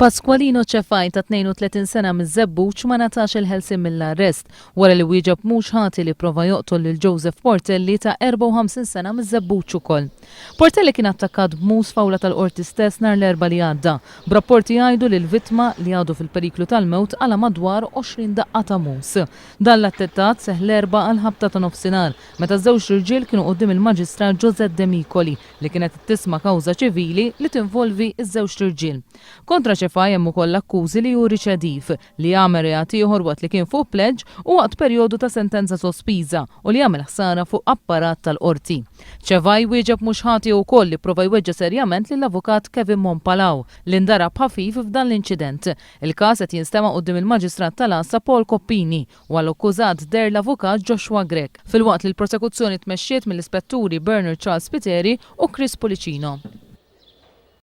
Pasqualino Ċefaj ta' 32 sena miż-żebbuċ ma natax il-ħelsin mill-arrest wara li wieġeb mhux ħati li prova joqtol lil Joseph Portelli ta' 54 sena miż-żebbuċ ukoll. Portelli kien attakkat b'mus fawla tal-qorti stess nhar l-erba' li għadda. B'rapporti jgħidu li l-vittma li għadu fil-periklu tal-mewt għala madwar 20 daqqa ta' mus. Dan l-attentat seħ l-erba' għal ħabta ta' nofsinhar meta żewġ irġiel kienu quddiem il-Maġistrat Josette De Micoli li kienet tisma' kawża ċivili li tinvolvi iż-żewġ irġiel. Kontra Ċefaj hemm ukoll akkużi li hu riċediv li jagħmel reati ieħor waqt li kien fuq pledġ u waqt perjodu ta' sentenza sospiża u li jagħmel ħsara fuq apparat tal-qorti. Ċefaj wieġeb mhux ħati wkoll li prova jweġġa serjament lill-avukat Kevin Monpalaw li ndarab ħafif f'dan l-inċident. Il-każ qed jinstema' quddiem il-Maġistrat tal-Assa Paul Coppini u għall-akkużat der l-avukat Joshua Grech filwaqt li l-prosekuzzjoni tmexxiet mill-ispetturi Bernard Charles Spiteri u Chris Policino.